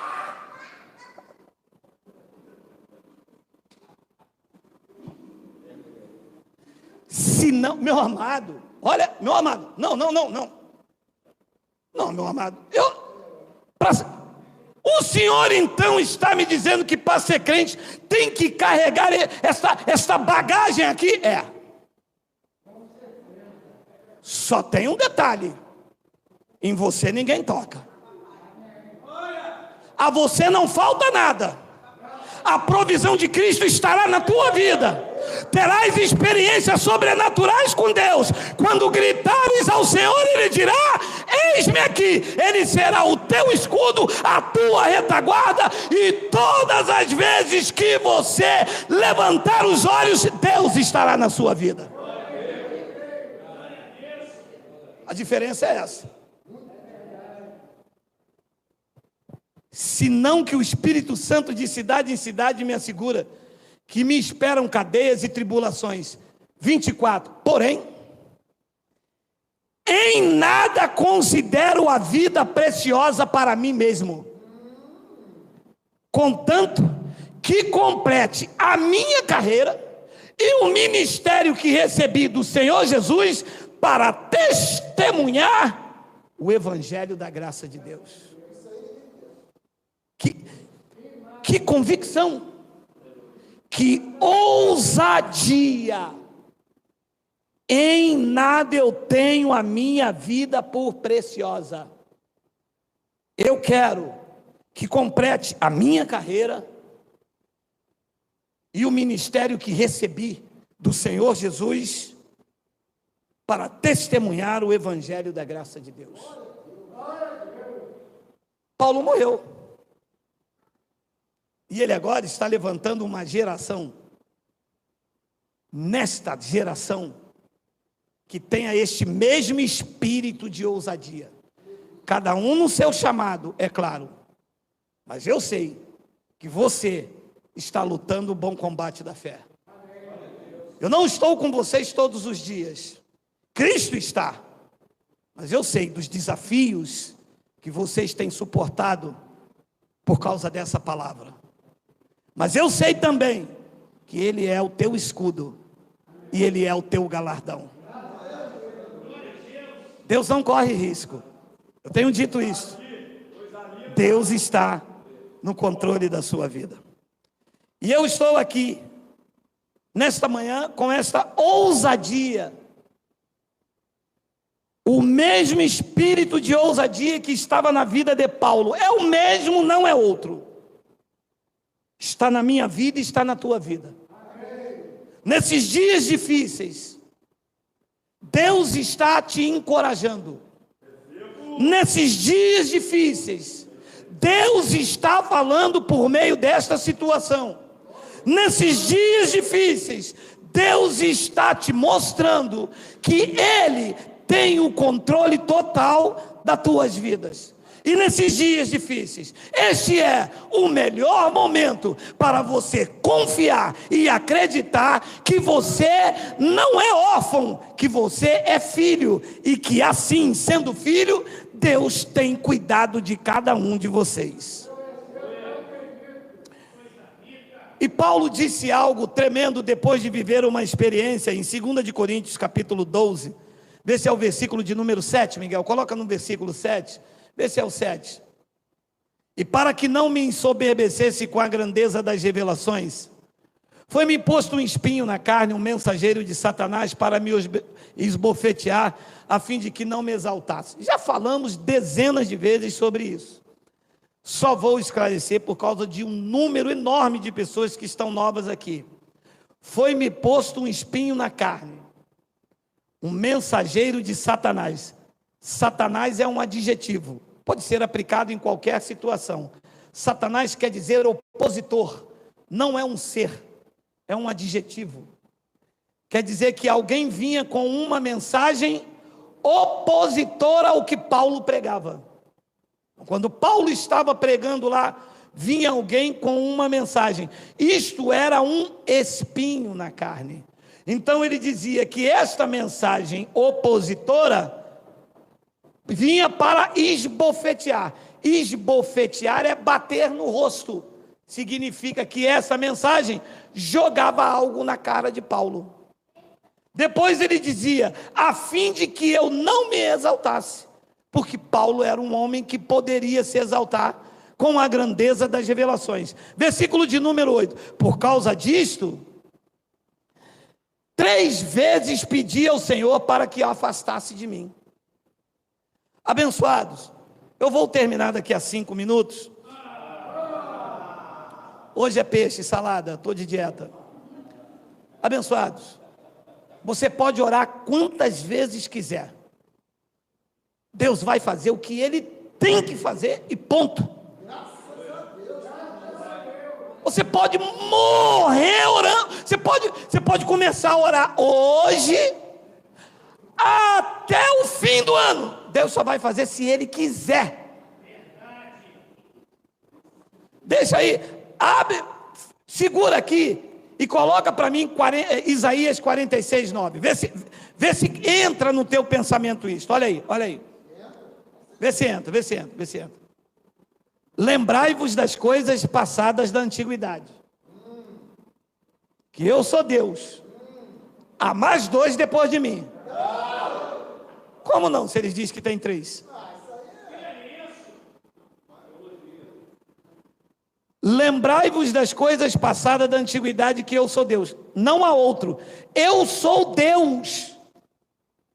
Se não, meu amado, olha, meu amado, não, meu amado, o senhor então está me dizendo que para ser crente tem que carregar essa bagagem aqui? Só tem um detalhe: em você ninguém toca, a você não falta nada, a provisão de Cristo estará na tua vida, terás experiências sobrenaturais com Deus. Quando gritares ao Senhor, Ele dirá: eis-me aqui. Ele será o teu escudo, a tua retaguarda, e todas as vezes que você levantar os olhos, Deus estará na sua vida. A diferença é essa. Senão que o Espírito Santo de cidade em cidade me assegura que me esperam cadeias e tribulações. 24. Porém, em nada considero a vida preciosa para mim mesmo, contanto que complete a minha carreira e o ministério que recebi do Senhor Jesus para testemunhar o evangelho da graça de Deus. Que convicção, que ousadia! Em nada eu tenho a minha vida por preciosa. Eu quero que complete a minha carreira e o ministério que recebi do Senhor Jesus para testemunhar o evangelho da graça de Deus. Paulo morreu. E ele agora está levantando uma geração, nesta geração, que tenha este mesmo espírito de ousadia. Cada um no seu chamado, é claro. Mas eu sei que você está lutando o bom combate da fé. Eu não estou com vocês todos os dias. Cristo está. Mas eu sei dos desafios que vocês têm suportado por causa dessa palavra. Mas eu sei também que Ele é o teu escudo e Ele é o teu galardão. Deus não corre risco. Eu tenho dito isso. Deus está no controle da sua vida. E eu estou aqui nesta manhã com esta ousadia. O mesmo espírito de ousadia que estava na vida de Paulo é o mesmo, não é outro. Está na minha vida e está na tua vida. Nesses dias difíceis, Deus está te encorajando. Nesses dias difíceis, Deus está falando por meio desta situação. Nesses dias difíceis, Deus está te mostrando que Ele tem o controle total das tuas vidas. E nesses dias difíceis, este é o melhor momento para você confiar e acreditar que você não é órfão, que você é filho, e que assim, sendo filho, Deus tem cuidado de cada um de vocês. E Paulo disse algo tremendo depois de viver uma experiência em 2 de Coríntios capítulo 12, vê se é o versículo de número 7, Miguel, coloca no versículo 7, vê se é o 7. E para que não me ensoberbecesse com a grandeza das revelações, foi-me posto um espinho na carne, um mensageiro de Satanás para me esbofetear, a fim de que não me exaltasse. Já falamos dezenas de vezes sobre isso. Só vou esclarecer por causa de um número enorme de pessoas que estão novas aqui. Foi-me posto um espinho na carne, um mensageiro de Satanás. Satanás é um adjetivo, pode ser aplicado em qualquer situação. Satanás quer dizer opositor, não é um ser, é um adjetivo. Quer dizer que alguém vinha com uma mensagem opositora ao que Paulo pregava. Quando Paulo estava pregando lá vinha alguém com uma mensagem. Isto era um espinho na carne. Então ele dizia que esta mensagem opositora vinha para esbofetear. Esbofetear é bater no rosto. Significa que essa mensagem jogava algo na cara de Paulo. Depois ele dizia, a fim de que eu não me exaltasse, porque Paulo era um homem que poderia se exaltar com a grandeza das revelações. Versículo de número 8, por causa disto, 3 vezes pedi ao Senhor para que o afastasse de mim. Abençoados, eu vou terminar daqui a 5 minutos. Hoje é peixe, salada, estou de dieta. Abençoados, você pode orar quantas vezes quiser. Deus vai fazer o que Ele tem que fazer e ponto. Você pode morrer orando. Você pode começar a orar hoje até o fim do ano. Deus só vai fazer se Ele quiser. Deixa aí, abre, segura aqui. E coloca para mim Isaías 46, 9. Vê se entra no teu pensamento isso. Olha aí. Vê se entra. Lembrai-vos das coisas passadas da antiguidade. Que eu sou Deus. Há mais 2 depois de mim. Como não, se eles dizem que tem 3? Lembrai-vos das coisas passadas da antiguidade, que eu sou Deus. Não há outro. Eu sou Deus.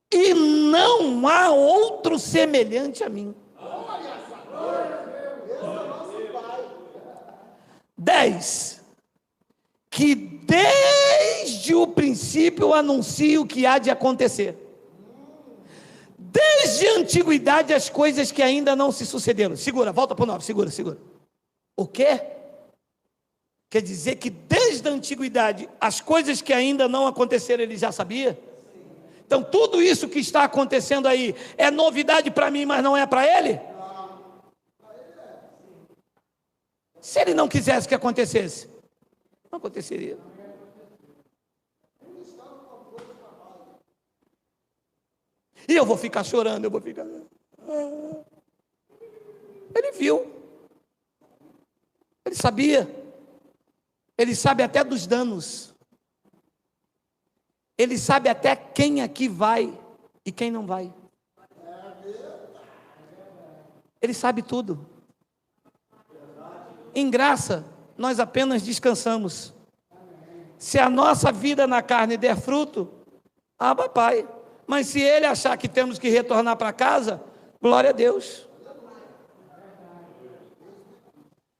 E não há outro semelhante a mim. 10. Que desde o princípio anuncio o que há de acontecer. Desde a antiguidade as coisas que ainda não se sucederam. Segura, volta para o 9, segura. O quê? Quer dizer que desde a antiguidade, as coisas que ainda não aconteceram, ele já sabia? Então tudo isso que está acontecendo aí, é novidade para mim, mas não é para ele? Se ele não quisesse que acontecesse, não aconteceria. E eu vou ficar chorando, Ele viu. Ele sabia. Ele sabe até dos danos. Ele sabe até quem aqui vai e quem não vai. Ele sabe tudo. Em graça, nós apenas descansamos. Se a nossa vida na carne der fruto, papai. Mas se ele achar que temos que retornar para casa, glória a Deus.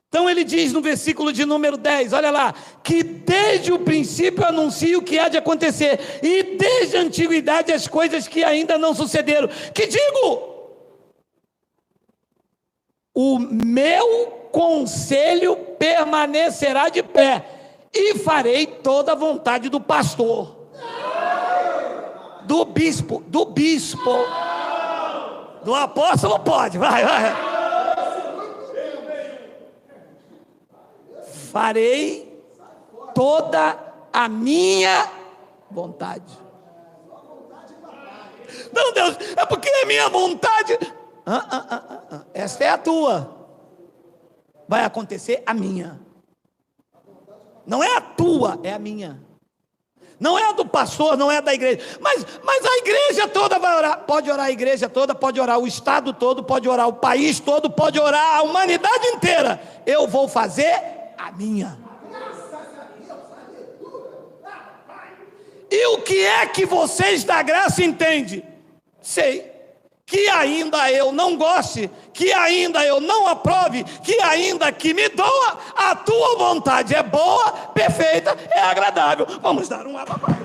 Então ele diz no versículo de número 10, olha lá, que desde o princípio anuncia o que há de acontecer, e desde a antiguidade as coisas que ainda não sucederam. Que digo, o meu conselho permanecerá de pé, e farei toda a vontade do pastor, do bispo, do apóstolo pode, vai. Farei toda a minha vontade. Não, Deus, é porque é minha vontade. Esta é a tua. Vai acontecer a minha. Não é a tua, é a minha. Não é a do pastor, não é a da igreja. Mas a igreja toda vai orar. Pode orar a igreja toda, pode orar o estado todo, pode orar o país todo, pode orar a humanidade inteira. Eu vou fazer a minha. E o que é que vocês da graça entendem? Sei. Que ainda eu não goste, que ainda eu não aprove, que ainda que me doa, a tua vontade é boa, perfeita, é agradável. Vamos dar um papai.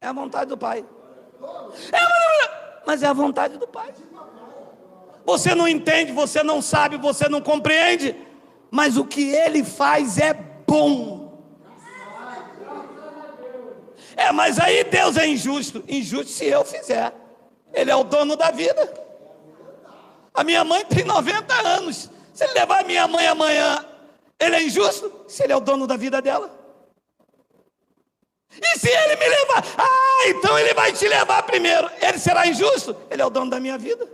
É a vontade do Pai. Mas é a vontade do Pai. Você não entende, você não sabe, você não compreende, mas o que Ele faz é bom. Mas aí Deus é injusto. Injusto se eu fizer. Ele é o dono da vida. A minha mãe tem 90 anos. Se ele levar a minha mãe amanhã, ele é injusto? Se ele é o dono da vida dela. E se ele me levar? Então ele vai te levar primeiro. Ele será injusto? Ele é o dono da minha vida.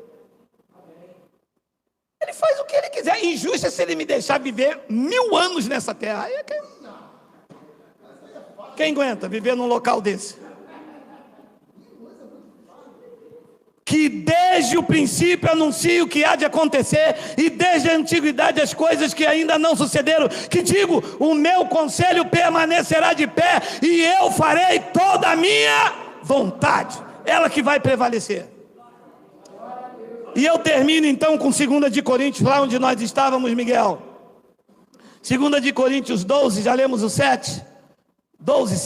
Ele faz o que ele quiser. Injusto é se ele me deixar viver 1000 anos nessa terra. Aí quem aguenta viver num local desse? Que desde o princípio anuncia o que há de acontecer, e desde a antiguidade as coisas que ainda não sucederam, que digo, o meu conselho permanecerá de pé, e eu farei toda a minha vontade, ela que vai prevalecer. E eu termino então com 2 de Coríntios, lá onde nós estávamos, Miguel. 2 de Coríntios 12, já lemos o 7? 12,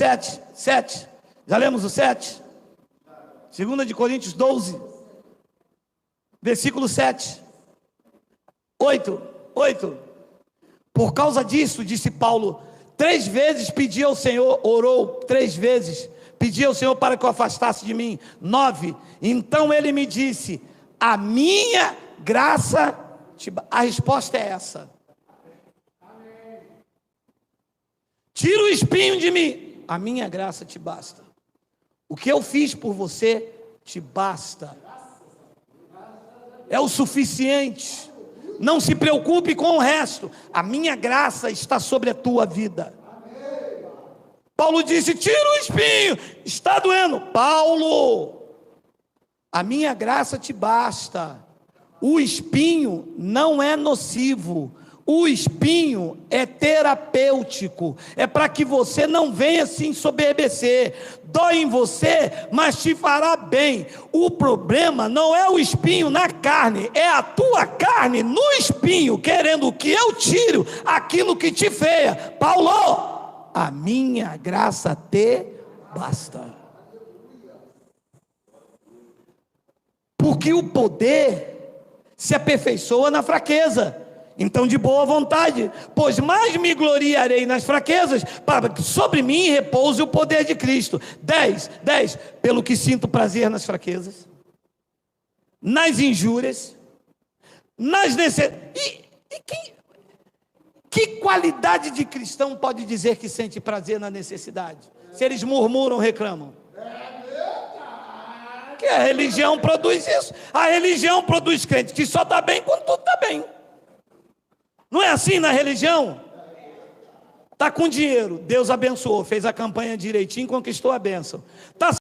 7, já lemos o 7? 2 de Coríntios 12, versículo 7, 8. Por causa disso, disse Paulo, 3 vezes pedi ao Senhor, orou 3 vezes, pedi ao Senhor para que o afastasse de mim. 9, então ele me disse, a minha graça a resposta é essa. Tira o espinho de mim, a minha graça te basta. O que eu fiz por você te basta. É o suficiente. Não se preocupe com o resto. A minha graça está sobre a tua vida. Paulo disse, tira o espinho. Está doendo. Paulo, a minha graça te basta. O espinho não é nocivo. O espinho é terapêutico, é para que você não venha se ensoberbecer. Dói em você, mas te fará bem. O problema não é o espinho na carne, é a tua carne no espinho, querendo que eu tire aquilo que te feia. Paulo, a minha graça te basta. Porque o poder se aperfeiçoa na fraqueza. Então de boa vontade, pois mais me gloriarei nas fraquezas, para que sobre mim repouse o poder de Cristo. 10, pelo que sinto prazer nas fraquezas, nas injúrias, nas necessidades. Que qualidade de cristão pode dizer que sente prazer na necessidade? Se eles murmuram, reclamam. Que a religião produz isso. A religião produz crente que só está bem quando tudo está bem. Não é assim na religião? Está com dinheiro, Deus abençoou, fez a campanha direitinho, conquistou a bênção. Está